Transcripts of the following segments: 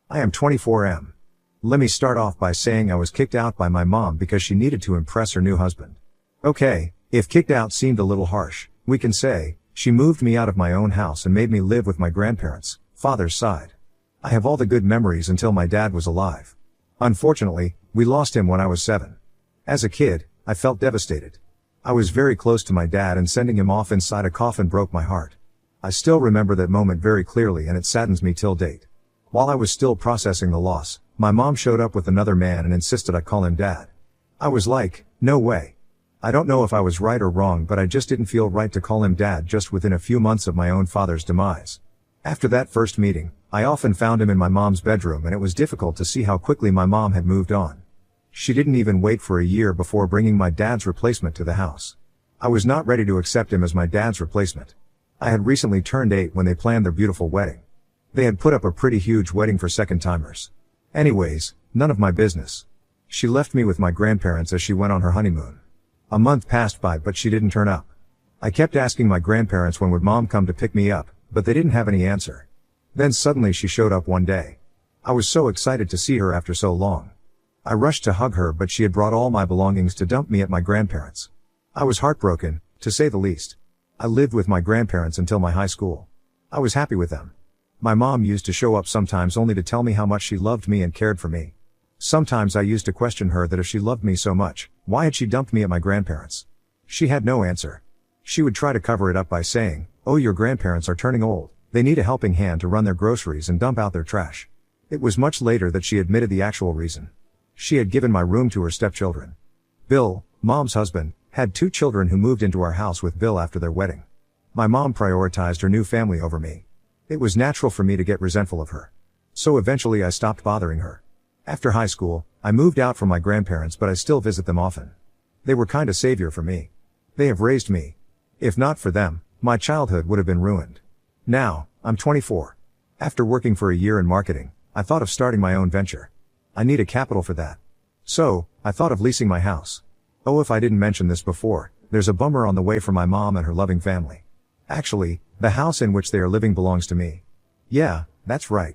I am 24M. Let me start off by saying I was kicked out by my mom because she needed to impress her new husband. Okay, if kicked out seemed a little harsh, we can say, she moved me out of my own house and made me live with my grandparents, father's side. I have all the good memories until my dad was alive. Unfortunately, we lost him when I was 7. As a kid, I felt devastated. I was very close to my dad and sending him off inside a coffin broke my heart. I still remember that moment very clearly and it saddens me till date. While I was still processing the loss, my mom showed up with another man and insisted I call him dad. I was like, no way. I don't know if I was right or wrong, but I just didn't feel right to call him dad just within a few months of my own father's demise. After that first meeting, I often found him in my mom's bedroom and it was difficult to see how quickly my mom had moved on. She didn't even wait for a year before bringing my dad's replacement to the house. I was not ready to accept him as my dad's replacement. I had recently turned 8 when they planned their beautiful wedding. They had put up a pretty huge wedding for second-timers. Anyways, none of my business. She left me with my grandparents as she went on her honeymoon. A month passed by but she didn't turn up. I kept asking my grandparents when would mom come to pick me up, but they didn't have any answer. Then suddenly she showed up one day. I was so excited to see her after so long. I rushed to hug her but she had brought all my belongings to dump me at my grandparents'. I was heartbroken, to say the least. I lived with my grandparents until my high school. I was happy with them. My mom used to show up sometimes only to tell me how much she loved me and cared for me. Sometimes I used to question her that if she loved me so much, why had she dumped me at my grandparents'? She had no answer. She would try to cover it up by saying, oh, your grandparents are turning old, they need a helping hand to run their groceries and dump out their trash. It was much later that she admitted the actual reason. She had given my room to her stepchildren. Bill, mom's husband, had 2 children who moved into our house with Bill after their wedding. My mom prioritized her new family over me. It was natural for me to get resentful of her. So eventually I stopped bothering her. After high school, I moved out from my grandparents but I still visit them often. They were kind of savior for me. They have raised me. If not for them, my childhood would have been ruined. Now, I'm 24. After working for a year in marketing, I thought of starting my own venture. I need a capital for that. So, I thought of leasing my house. Oh, if I didn't mention this before, there's a bummer on the way for my mom and her loving family. Actually, the house in which they are living belongs to me. Yeah, that's right.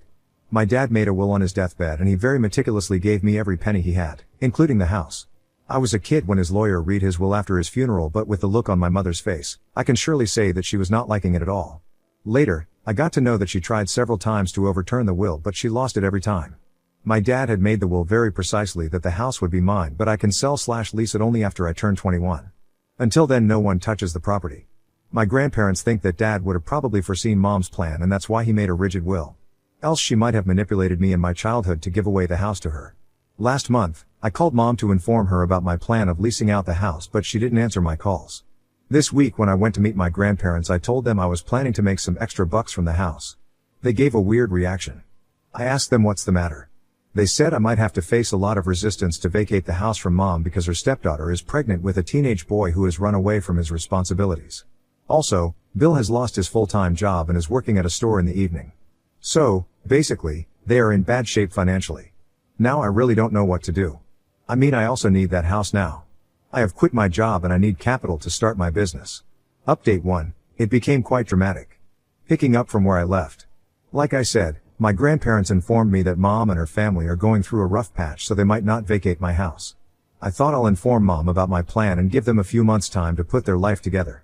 My dad made a will on his deathbed and he very meticulously gave me every penny he had, including the house. I was a kid when his lawyer read his will after his funeral, but with the look on my mother's face, I can surely say that she was not liking it at all. Later, I got to know that she tried several times to overturn the will but she lost it every time. My dad had made the will very precisely that the house would be mine but I can sell/lease it only after I turn 21. Until then no one touches the property. My grandparents think that dad would have probably foreseen mom's plan and that's why he made a rigid will. Else she might have manipulated me in my childhood to give away the house to her. Last month, I called mom to inform her about my plan of leasing out the house but she didn't answer my calls. This week when I went to meet my grandparents I told them I was planning to make some extra bucks from the house. They gave a weird reaction. I asked them what's the matter. They said I might have to face a lot of resistance to vacate the house from mom because her stepdaughter is pregnant with a teenage boy who has run away from his responsibilities. Also, Bill has lost his full-time job and is working at a store in the evening. So, basically, they are in bad shape financially. Now I really don't know what to do. I mean, I also need that house now. I have quit my job and I need capital to start my business. Update 1. It became quite dramatic. Picking up from where I left. Like I said, my grandparents informed me that mom and her family are going through a rough patch so they might not vacate my house. I thought I'll inform mom about my plan and give them a few months' time to put their life together.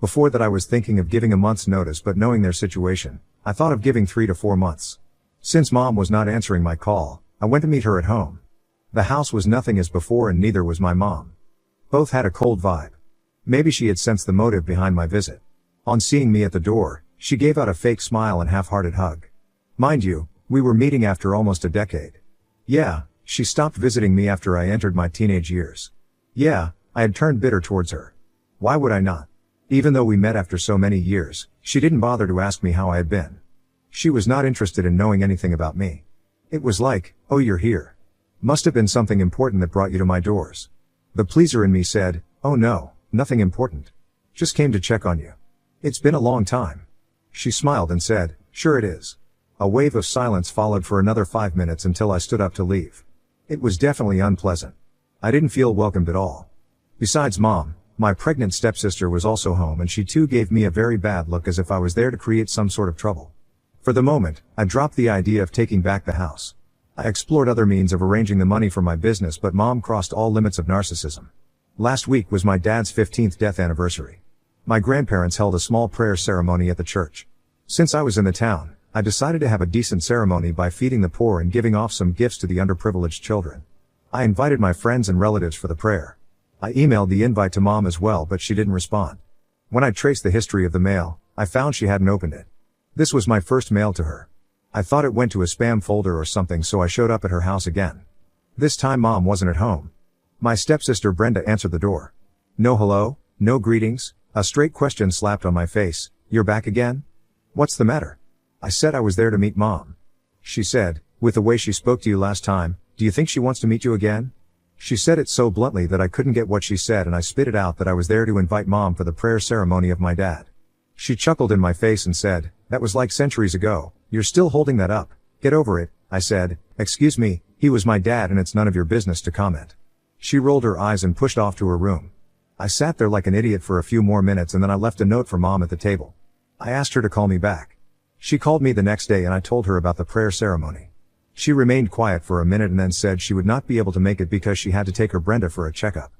Before that I was thinking of giving a month's notice, but knowing their situation, I thought of giving 3 to 4 months. Since mom was not answering my call, I went to meet her at home. The house was nothing as before and neither was my mom. Both had a cold vibe. Maybe she had sensed the motive behind my visit. On seeing me at the door, she gave out a fake smile and half-hearted hug. Mind you, we were meeting after almost a decade. Yeah, she stopped visiting me after I entered my teenage years. Yeah, I had turned bitter towards her. Why would I not? Even though we met after so many years, she didn't bother to ask me how I had been. She was not interested in knowing anything about me. It was like, oh, you're here. Must have been something important that brought you to my doors. The pleaser in me said, oh no, nothing important. Just came to check on you. It's been a long time. She smiled and said, sure it is. A wave of silence followed for another 5 minutes until I stood up to leave. It was definitely unpleasant. I didn't feel welcomed at all. Besides mom, my pregnant stepsister was also home and she too gave me a very bad look as if I was there to create some sort of trouble. For the moment, I dropped the idea of taking back the house. I explored other means of arranging the money for my business, but Mom crossed all limits of narcissism. Last week was my dad's 15th death anniversary. My grandparents held a small prayer ceremony at the church. Since I was in the town, I decided to have a decent ceremony by feeding the poor and giving off some gifts to the underprivileged children. I invited my friends and relatives for the prayer. I emailed the invite to Mom as well, but she didn't respond. When I traced the history of the mail, I found she hadn't opened it. This was my first mail to her. I thought it went to a spam folder or something, so I showed up at her house again. This time Mom wasn't at home. My stepsister Brenda answered the door. No hello, no greetings, a straight question slapped on my face. You're back again? What's the matter? I said I was there to meet Mom. She said, with the way she spoke to you last time, do you think she wants to meet you again? She said it so bluntly that I couldn't get what she said, and I spit it out that I was there to invite Mom for the prayer ceremony of my dad. She chuckled in my face and said, that was like centuries ago, you're still holding that up, get over it. I said, excuse me, he was my dad and it's none of your business to comment. She rolled her eyes and pushed off to her room. I sat there like an idiot for a few more minutes and then I left a note for Mom at the table. I asked her to call me back. She called me the next day and I told her about the prayer ceremony. She remained quiet for a minute and then said she would not be able to make it because she had to take her Brenda for a checkup.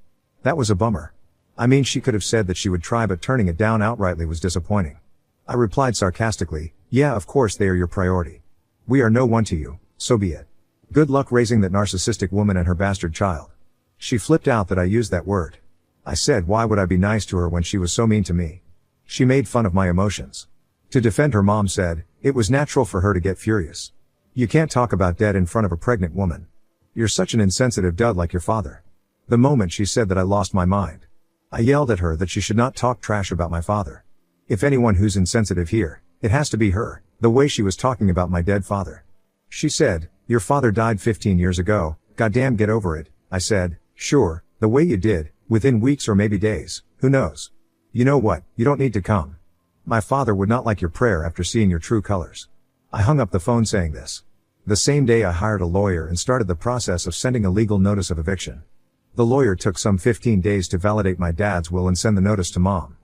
That was a bummer. I mean, she could have said that she would try, but turning it down outrightly was disappointing. I replied sarcastically, yeah, of course they are your priority. We are no one to you, so be it. Good luck raising that narcissistic woman and her bastard child. She flipped out that I used that word. I said why would I be nice to her when she was so mean to me? She made fun of my emotions. To defend her, Mom said, it was natural for her to get furious. You can't talk about dead in front of a pregnant woman. You're such an insensitive dud like your father. The moment she said that, I lost my mind. I yelled at her that she should not talk trash about my father. If anyone who's insensitive here, it has to be her, the way she was talking about my dead father. She said, your father died 15 years ago, goddamn get over it. I said, sure, the way you did, within weeks or maybe days, who knows? You know what, you don't need to come. My father would not like your prayer after seeing your true colors. I hung up the phone saying this. The same day I hired a lawyer and started the process of sending a legal notice of eviction. The lawyer took some 15 days to validate my dad's will and send the notice to Mom.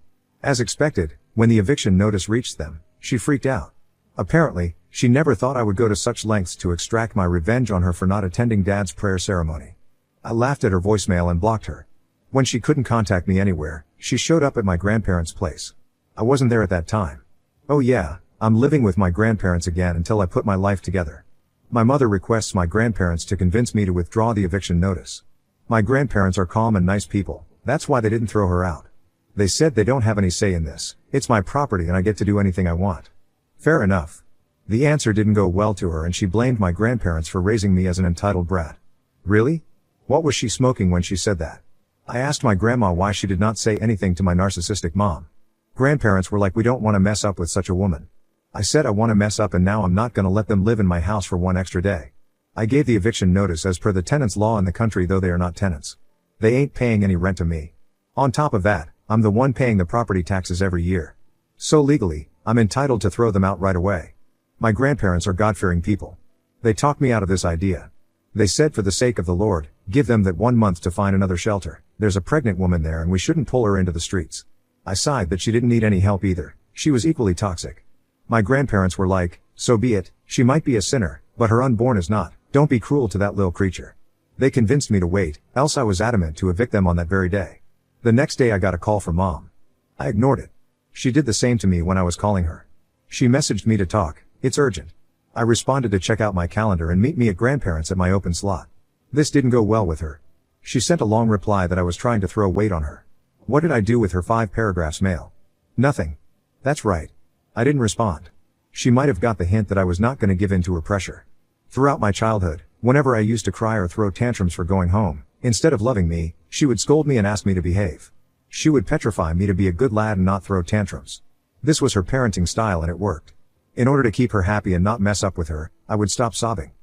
As expected, when the eviction notice reached them, she freaked out. Apparently, she never thought I would go to such lengths to extract my revenge on her for not attending Dad's prayer ceremony. I laughed at her voicemail and blocked her. When she couldn't contact me anywhere, she showed up at my grandparents' place. I wasn't there at that time. Oh yeah, I'm living with my grandparents again until I put my life together. My mother requests my grandparents to convince me to withdraw the eviction notice. My grandparents are calm and nice people, that's why they didn't throw her out. They said they don't have any say in this, it's my property and I get to do anything I want. Fair enough. The answer didn't go well to her and she blamed my grandparents for raising me as an entitled brat. Really? What was she smoking when she said that? I asked my grandma why she did not say anything to my narcissistic mom. Grandparents were like, we don't want to mess up with such a woman. I said I want to mess up and now I'm not gonna let them live in my house for one extra day. I gave the eviction notice as per the tenants law in the country, though they are not tenants. They ain't paying any rent to me. On top of that, I'm the one paying the property taxes every year. So legally, I'm entitled to throw them out right away. My grandparents are God-fearing people. They talked me out of this idea. They said for the sake of the Lord, give them that 1 month to find another shelter. There's a pregnant woman there and we shouldn't pull her into the streets. I sighed that she didn't need any help either. She was equally toxic. My grandparents were like, so be it, she might be a sinner, but her unborn is not. Don't be cruel to that little creature. They convinced me to wait, else I was adamant to evict them on that very day. The next day I got a call from Mom. I ignored it. She did the same to me when I was calling her. She messaged me to talk, it's urgent. I responded to check out my calendar and meet me at grandparents at my open slot. This didn't go well with her. She sent a long reply that I was trying to throw weight on her. What did I do with her 5 paragraphs mail? Nothing. That's right. I didn't respond. She might have got the hint that I was not going to give in to her pressure. Throughout my childhood, whenever I used to cry or throw tantrums for going home, instead of loving me, she would scold me and ask me to behave. She would petrify me to be a good lad and not throw tantrums. This was her parenting style and it worked. In order to keep her happy and not mess up with her, I would stop sobbing.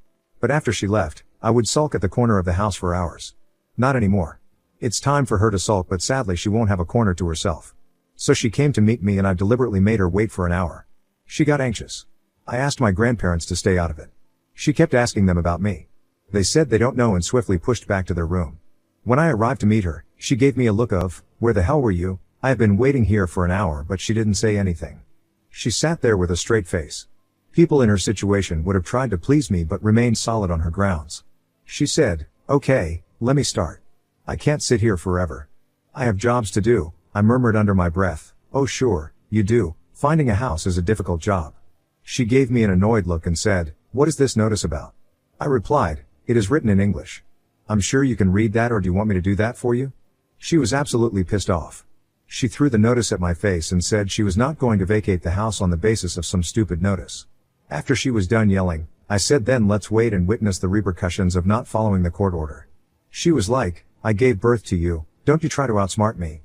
But after she left, I would sulk at the corner of the house for hours. Not anymore. It's time for her to sulk, but sadly she won't have a corner to herself. So she came to meet me and I deliberately made her wait for an hour. She got anxious. I asked my grandparents to stay out of it. She kept asking them about me. They said they don't know and swiftly pushed back to their room. When I arrived to meet her, she gave me a look of, where the hell were you? I have been waiting here for an hour, but she didn't say anything. She sat there with a straight face. People in her situation would have tried to please me but remained solid on her grounds. She said, "Okay, let me start. I can't sit here forever. I have jobs to do," I murmured under my breath. "Oh sure, you do. Finding a house is a difficult job." She gave me an annoyed look and said, "What is this notice about?" I replied, "It is written in English. I'm sure you can read that, or do you want me to do that for you?" She was absolutely pissed off. She threw the notice at my face and said she was not going to vacate the house on the basis of some stupid notice. After she was done yelling, I said, "Then let's wait and witness the repercussions of not following the court order." She was like, "I gave birth to you, don't you try to outsmart me.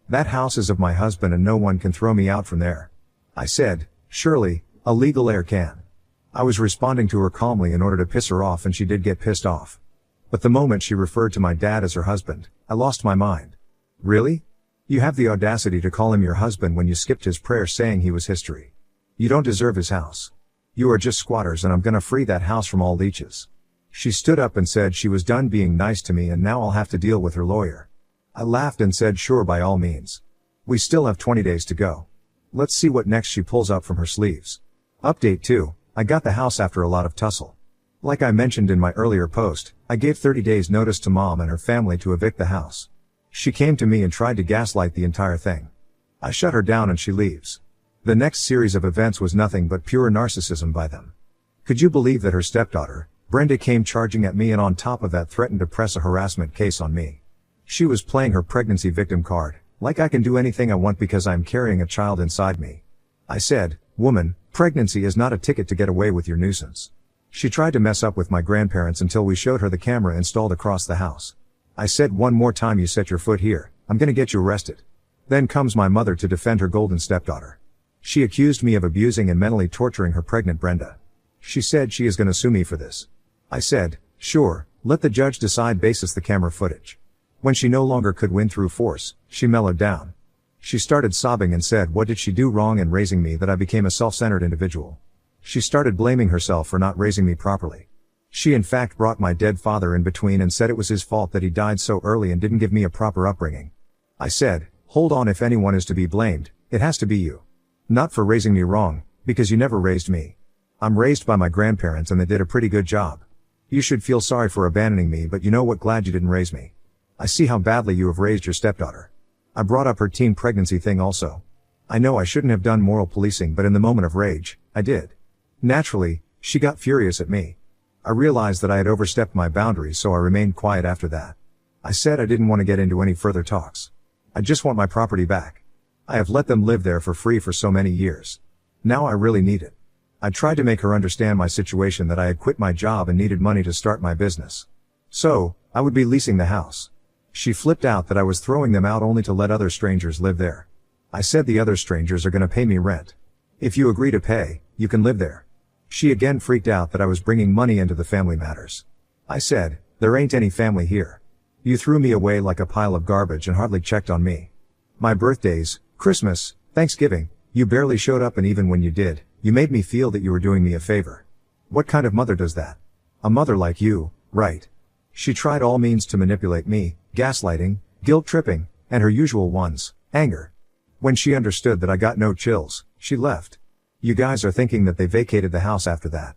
That house is of my husband and no one can throw me out from there." I said, "Surely, a legal heir can." I was responding to her calmly in order to piss her off, and she did get pissed off. But the moment she referred to my dad as her husband, I lost my mind. Really? You have the audacity to call him your husband when you skipped his prayer saying he was history. You don't deserve his house. You are just squatters, and I'm gonna free that house from all leeches. She stood up and said she was done being nice to me and now I'll have to deal with her lawyer. I laughed and said, "Sure, by all means. We still have 20 days to go. Let's see what next she pulls up from her sleeves." Update 2. I got the house after a lot of tussle. Like I mentioned in my earlier post, I gave 30 days notice to Mom and her family to evict the house. She came to me and tried to gaslight the entire thing. I shut her down and she leaves. The next series of events was nothing but pure narcissism by them. Could you believe that her stepdaughter, Brenda, came charging at me and on top of that threatened to press a harassment case on me? She was playing her pregnancy victim card, like I can do anything I want because I'm carrying a child inside me. I said, "Woman, pregnancy is not a ticket to get away with your nuisance." She tried to mess up with my grandparents until we showed her the camera installed across the house. I said, "One more time you set your foot here, I'm gonna get you arrested." Then comes my mother to defend her golden stepdaughter. She accused me of abusing and mentally torturing her pregnant Brenda. She said she is gonna sue me for this. I said, "Sure, let the judge decide basis the camera footage." When she no longer could win through force, she mellowed down. She started sobbing and said what did she do wrong in raising me that I became a self-centered individual. She started blaming herself for not raising me properly. She in fact brought my dead father in between and said it was his fault that he died so early and didn't give me a proper upbringing. I said, "Hold on, if anyone is to be blamed, it has to be you. Not for raising me wrong, because you never raised me. I'm raised by my grandparents and they did a pretty good job. You should feel sorry for abandoning me, but you know what, glad you didn't raise me. I see how badly you have raised your stepdaughter." I brought up her teen pregnancy thing also. I know I shouldn't have done moral policing, but in the moment of rage, I did. Naturally, she got furious at me. I realized that I had overstepped my boundaries, so I remained quiet after that. I said I didn't want to get into any further talks. I just want my property back. I have let them live there for free for so many years. Now I really need it. I tried to make her understand my situation, that I had quit my job and needed money to start my business. So, I would be leasing the house. She flipped out that I was throwing them out only to let other strangers live there. I said the other strangers are gonna pay me rent. If you agree to pay, you can live there. She again freaked out that I was bringing money into the family matters. I said, "There ain't any family here. You threw me away like a pile of garbage and hardly checked on me. My birthdays, Christmas, Thanksgiving, you barely showed up, and even when you did, you made me feel that you were doing me a favor. What kind of mother does that? A mother like you, right?" She tried all means to manipulate me, gaslighting, guilt tripping, and her usual ones, anger. When she understood that I got no chills, she left. You guys are thinking that they vacated the house after that.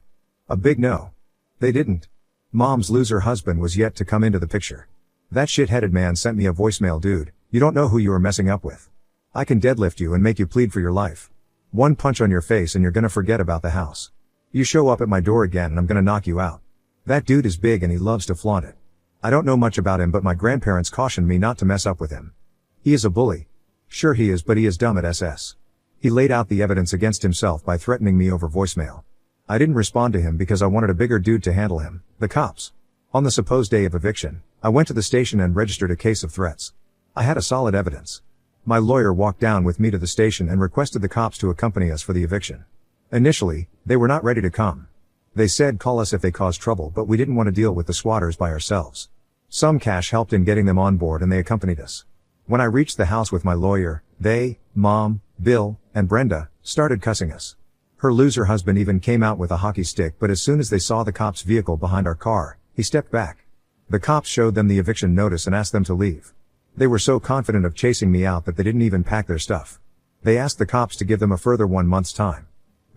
A big no. They didn't. Mom's loser husband was yet to come into the picture. That shit-headed man sent me a voicemail, "Dude, you don't know who you are messing up with. I can deadlift you and make you plead for your life. One punch on your face and you're gonna forget about the house. You show up at my door again and I'm gonna knock you out." That dude is big and he loves to flaunt it. I don't know much about him, but my grandparents cautioned me not to mess up with him. He is a bully. Sure he is, but he is dumb at SS. He laid out the evidence against himself by threatening me over voicemail. I didn't respond to him because I wanted a bigger dude to handle him, the cops. On the supposed day of eviction, I went to the station and registered a case of threats. I had a solid evidence. My lawyer walked down with me to the station and requested the cops to accompany us for the eviction. Initially, they were not ready to come. They said call us if they caused trouble, but we didn't want to deal with the squatters by ourselves. Some cash helped in getting them on board and they accompanied us. When I reached the house with my lawyer, they, Mom, Bill, and Brenda, started cussing us. Her loser husband even came out with a hockey stick, but as soon as they saw the cops' vehicle behind our car, he stepped back. The cops showed them the eviction notice and asked them to leave. They were so confident of chasing me out that they didn't even pack their stuff. They asked the cops to give them a further 1 month's time.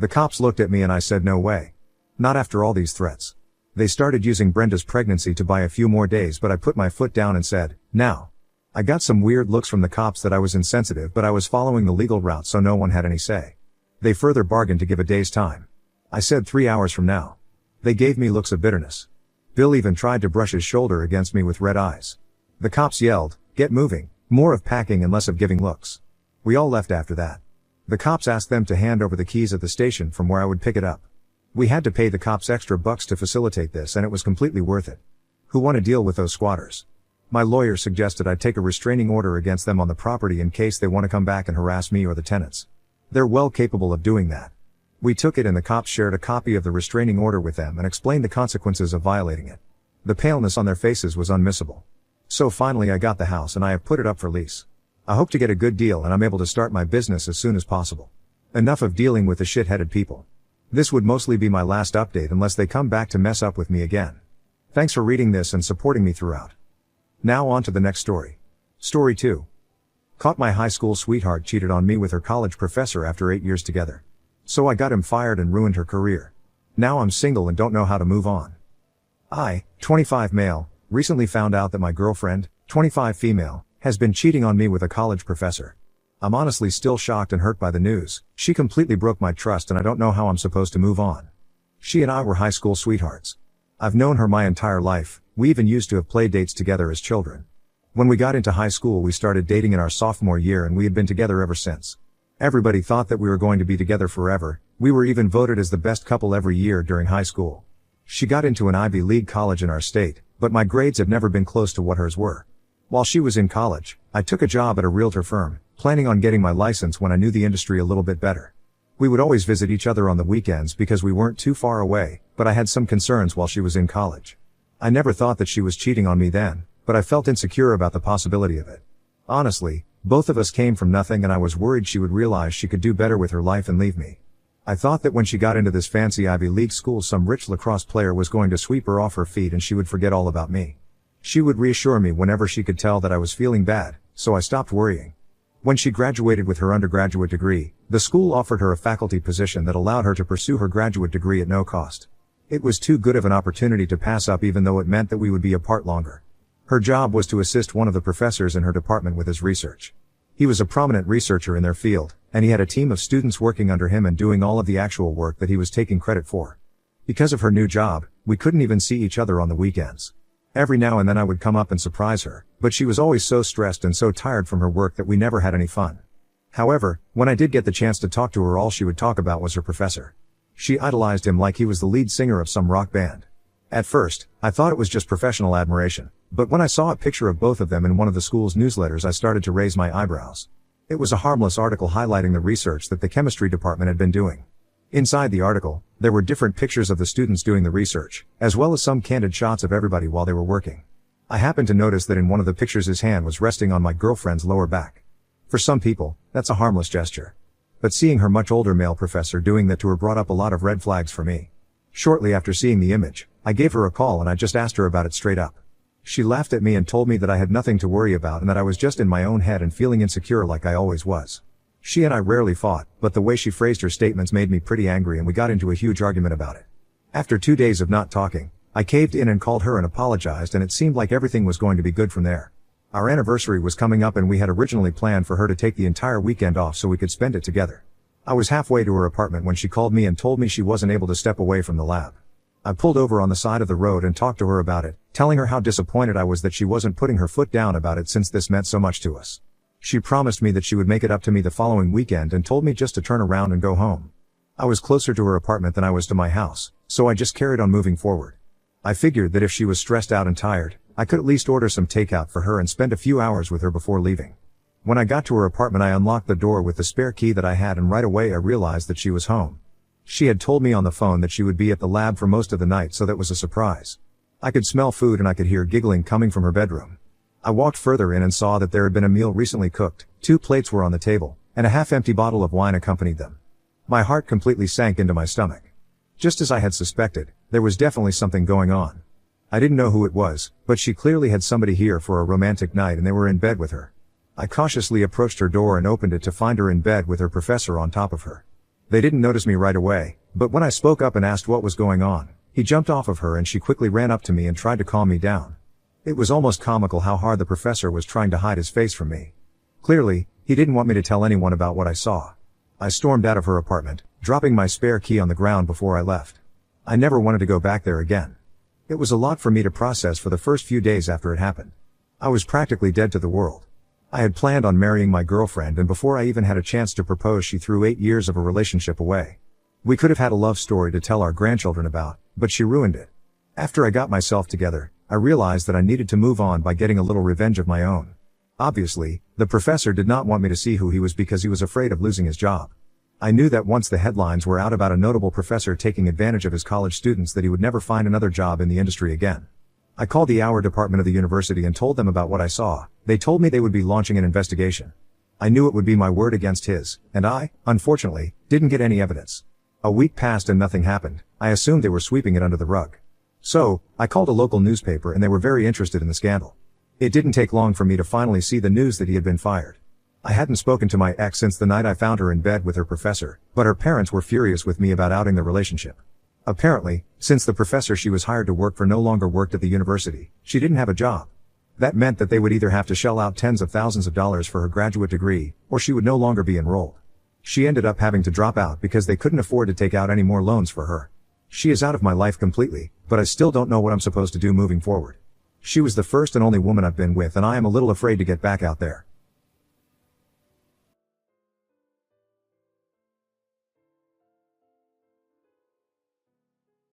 The cops looked at me and I said no way. Not after all these threats. They started using Brenda's pregnancy to buy a few more days, but I put my foot down and said, "Now." I got some weird looks from the cops that I was insensitive, but I was following the legal route, so no one had any say. They further bargained to give a day's time. I said 3 hours from now. They gave me looks of bitterness. Bill even tried to brush his shoulder against me with red eyes. The cops yelled, "Get moving," more of packing and less of giving looks. We all left after that. The cops asked them to hand over the keys at the station from where I would pick it up. We had to pay the cops extra bucks to facilitate this, and it was completely worth it. Who want to deal with those squatters? My lawyer suggested I take a restraining order against them on the property in case they want to come back and harass me or the tenants. They're well capable of doing that. We took it and the cops shared a copy of the restraining order with them and explained the consequences of violating it. The paleness on their faces was unmissable. So finally I got the house and I have put it up for lease. I hope to get a good deal and I'm able to start my business as soon as possible. Enough of dealing with the shit-headed people. This would mostly be my last update unless they come back to mess up with me again. Thanks for reading this and supporting me throughout. Now on to the next story. Story 2. Caught my high school sweetheart cheated on me with her college professor after 8 years together. So I got him fired and ruined her career. Now I'm single and don't know how to move on. I, 25 male, recently found out that my girlfriend, 25 female, has been cheating on me with a college professor. I'm honestly still shocked and hurt by the news. She completely broke my trust and I don't know how I'm supposed to move on. She and I were high school sweethearts. I've known her my entire life. We even used to have play dates together as children. When we got into high school we started dating in our sophomore year and we had been together ever since. Everybody thought that we were going to be together forever. We were even voted as the best couple every year during high school. She got into an Ivy League college in our state, but my grades have never been close to what hers were. While she was in college, I took a job at a realtor firm, planning on getting my license when I knew the industry a little bit better. We would always visit each other on the weekends because we weren't too far away, but I had some concerns while she was in college. I never thought that she was cheating on me then, but I felt insecure about the possibility of it. Honestly, both of us came from nothing and I was worried she would realize she could do better with her life and leave me. I thought that when she got into this fancy Ivy League school some rich lacrosse player was going to sweep her off her feet and she would forget all about me. She would reassure me whenever she could tell that I was feeling bad, so I stopped worrying. When she graduated with her undergraduate degree, the school offered her a faculty position that allowed her to pursue her graduate degree at no cost. It was too good of an opportunity to pass up even though it meant that we would be apart longer. Her job was to assist one of the professors in her department with his research. He was a prominent researcher in their field, and he had a team of students working under him and doing all of the actual work that he was taking credit for. Because of her new job, we couldn't even see each other on the weekends. Every now and then I would come up and surprise her, but she was always so stressed and so tired from her work that we never had any fun. However, when I did get the chance to talk to her, all she would talk about was her professor. She idolized him like he was the lead singer of some rock band. At first, I thought it was just professional admiration, but when I saw a picture of both of them in one of the school's newsletters I started to raise my eyebrows. It was a harmless article highlighting the research that the chemistry department had been doing. Inside the article, there were different pictures of the students doing the research, as well as some candid shots of everybody while they were working. I happened to notice that in one of the pictures his hand was resting on my girlfriend's lower back. For some people, that's a harmless gesture. But seeing her much older male professor doing that to her brought up a lot of red flags for me. Shortly after seeing the image, I gave her a call and I just asked her about it straight up. She laughed at me and told me that I had nothing to worry about and that I was just in my own head and feeling insecure like I always was. She and I rarely fought, but the way she phrased her statements made me pretty angry and we got into a huge argument about it. After 2 days of not talking, I caved in and called her and apologized, and it seemed like everything was going to be good from there. Our anniversary was coming up and we had originally planned for her to take the entire weekend off so we could spend it together. I was halfway to her apartment when she called me and told me she wasn't able to step away from the lab. I pulled over on the side of the road and talked to her about it, telling her how disappointed I was that she wasn't putting her foot down about it since this meant so much to us. She promised me that she would make it up to me the following weekend and told me just to turn around and go home. I was closer to her apartment than I was to my house, so I just carried on moving forward. I figured that if she was stressed out and tired, I could at least order some takeout for her and spend a few hours with her before leaving. When I got to her apartment, I unlocked the door with the spare key that I had, and right away I realized that she was home. She had told me on the phone that she would be at the lab for most of the night, so that was a surprise. I could smell food and I could hear giggling coming from her bedroom. I walked further in and saw that there had been a meal recently cooked, 2 plates were on the table, and a half-empty bottle of wine accompanied them. My heart completely sank into my stomach. Just as I had suspected, there was definitely something going on. I didn't know who it was, but she clearly had somebody here for a romantic night and they were in bed with her. I cautiously approached her door and opened it to find her in bed with her professor on top of her. They didn't notice me right away, but when I spoke up and asked what was going on, he jumped off of her and she quickly ran up to me and tried to calm me down. It was almost comical how hard the professor was trying to hide his face from me. Clearly, he didn't want me to tell anyone about what I saw. I stormed out of her apartment, dropping my spare key on the ground before I left. I never wanted to go back there again. It was a lot for me to process for the first few days after it happened. I was practically dead to the world. I had planned on marrying my girlfriend, and before I even had a chance to propose, she threw 8 years of a relationship away. We could have had a love story to tell our grandchildren about, but she ruined it. After I got myself together, I realized that I needed to move on by getting a little revenge of my own. Obviously, the professor did not want me to see who he was because he was afraid of losing his job. I knew that once the headlines were out about a notable professor taking advantage of his college students, that he would never find another job in the industry again. I called the hour department of the university and told them about what I saw. They told me they would be launching an investigation. I knew it would be my word against his, and I, unfortunately, didn't get any evidence. A week passed and nothing happened. I assumed they were sweeping it under the rug. So, I called a local newspaper and they were very interested in the scandal. It didn't take long for me to finally see the news that he had been fired. I hadn't spoken to my ex since the night I found her in bed with her professor, but her parents were furious with me about outing the relationship. Apparently, since the professor she was hired to work for no longer worked at the university, she didn't have a job. That meant that they would either have to shell out tens of thousands of dollars for her graduate degree, or she would no longer be enrolled. She ended up having to drop out because they couldn't afford to take out any more loans for her. She is out of my life completely, but I still don't know what I'm supposed to do moving forward. She was the first and only woman I've been with, and I am a little afraid to get back out there.